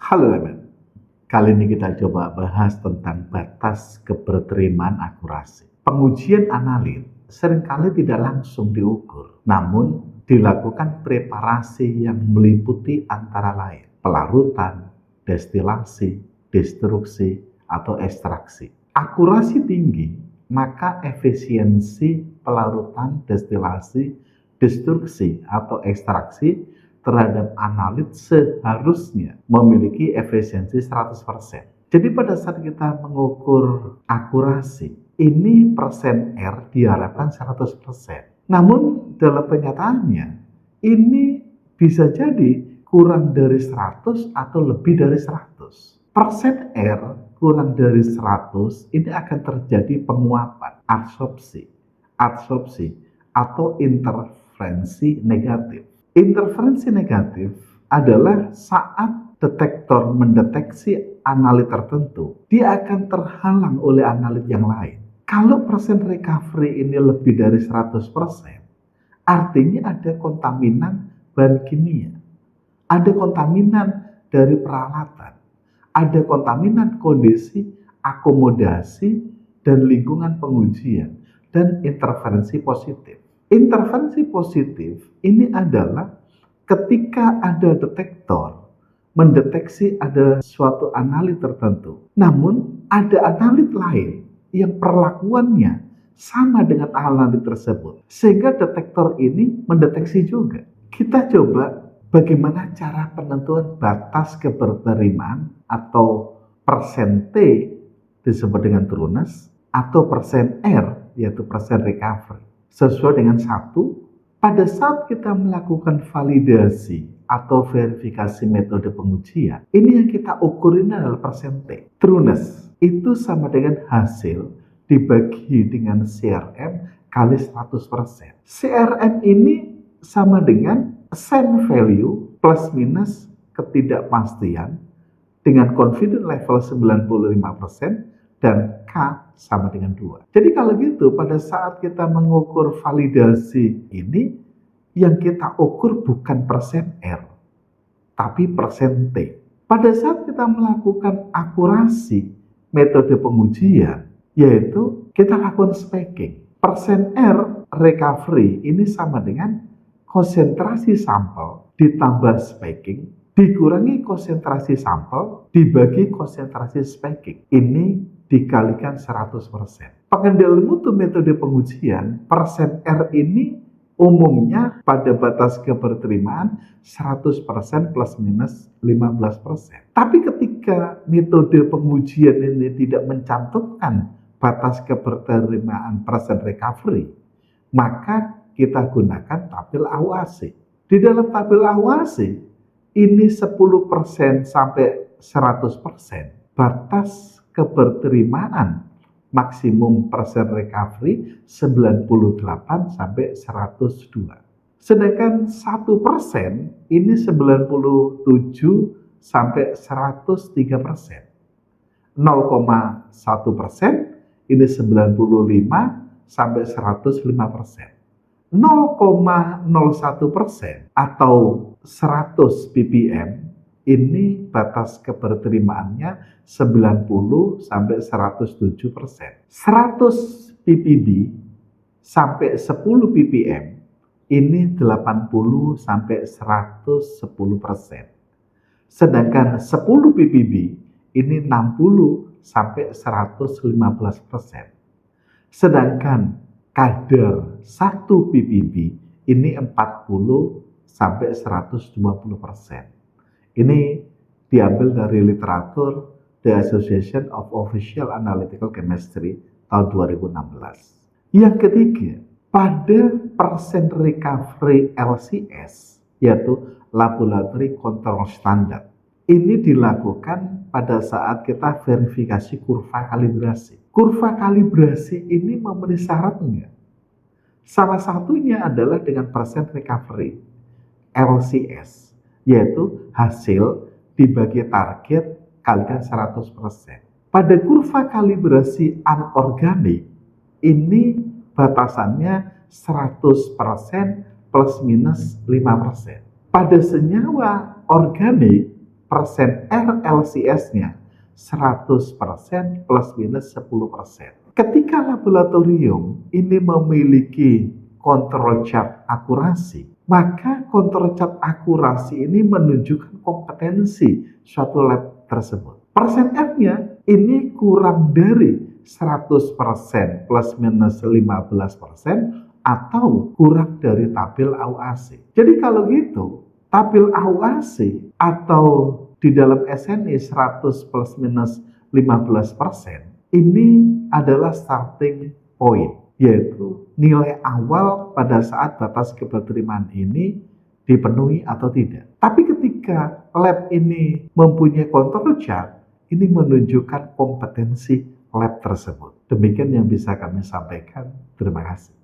Halo teman, kali ini kita coba bahas tentang batas keberterimaan akurasi. Pengujian analit seringkali tidak langsung diukur, namun dilakukan preparasi yang meliputi antara lain pelarutan, destilasi, destruksi, atau ekstraksi. Akurasi tinggi, maka efisiensi pelarutan, destilasi, destruksi, atau ekstraksi terhadap analit seharusnya memiliki efisiensi 100%. Jadi pada saat kita mengukur akurasi, ini persen R diharapkan 100%. Namun dalam kenyataannya, ini bisa jadi kurang dari 100 atau lebih dari 100. Persen R kurang dari 100 ini akan terjadi penguapan, absorpsi, atau interferensi negatif. Interferensi negatif adalah saat detektor mendeteksi analit tertentu, dia akan terhalang oleh analit yang lain. Kalau persen recovery ini lebih dari 100%, artinya ada kontaminan bahan kimia, ada kontaminan dari peralatan, ada kontaminan kondisi akomodasi dan lingkungan pengujian, dan interferensi positif. Interferensi positif ini adalah ketika ada detektor mendeteksi ada suatu analit tertentu, namun ada analit lain yang perlakuannya sama dengan analit tersebut, sehingga detektor ini mendeteksi juga. Kita coba bagaimana cara penentuan batas keberterimaan atau persen T disebut dengan trueness atau persen R yaitu persen recovery. Sesuai dengan satu, pada saat kita melakukan validasi atau verifikasi metode pengujian, ini yang kita ukurin adalah persen T. Trueness itu sama dengan hasil dibagi dengan CRM kali 100%. CRM ini sama dengan assigned value plus minus ketidakpastian dengan confidence level 95% dan K sama dengan 2. Jadi kalau gitu pada saat kita mengukur validasi ini, yang kita ukur bukan persen R, tapi persen T. Pada saat kita melakukan akurasi metode pengujian, yaitu kita lakukan speaking. Persen R recovery ini sama dengan konsentrasi sampel ditambah speaking dikurangi konsentrasi sampel dibagi konsentrasi speaking. Ini dikalikan 100%. Pengendalian mutu metode pengujian, persen R ini umumnya pada batas keberterimaan 100% plus minus 15%. Tapi ketika metode pengujian ini tidak mencantumkan batas keberterimaan persen recovery, maka kita gunakan tabel AUAC. Di dalam tabel AUAC, ini 10% sampai 100%. Batas keberterimaan maksimum persen recovery 98 sampai 102. Sedangkan 1% ini 97 sampai 103%. 0,1% ini 95 sampai 105%. 0,01% atau 100 ppm ini batas keberterimaannya 90 sampai 107%. 100 ppb sampai 10 ppm ini 80 sampai 110%. Sedangkan 10 ppb ini 60 sampai 115%. Sedangkan kadar 1 ppb ini 40 sampai 120%. Ini diambil dari literatur The Association of Official Analytical Chemistry tahun 2016. Yang ketiga, pada persen recovery LCS, yaitu Laboratory Control Standard, ini dilakukan pada saat kita verifikasi kurva kalibrasi. Kurva kalibrasi ini memenuhi syarat enggak? Salah satunya adalah dengan persen recovery LCS, yaitu hasil dibagi target kalikan 100%. Pada kurva kalibrasi anorganik, ini batasannya 100% plus minus 5%. Pada senyawa organik, persen RLCS-nya 100% plus minus 10%. Ketika laboratorium ini memiliki control chart akurasi, maka control chart akurasi ini menunjukkan kompetensi suatu lab tersebut. Persen R-nya ini kurang dari 100% plus minus 15% atau kurang dari tabel AUAC. Jadi kalau gitu, tabel AUAC atau di dalam SNI 100 plus minus 15% ini adalah starting point, yaitu nilai awal pada saat batas keberterimaan ini dipenuhi atau tidak. Tapi ketika lab ini mempunyai control chart, ini menunjukkan kompetensi lab tersebut. Demikian yang bisa kami sampaikan. Terima kasih.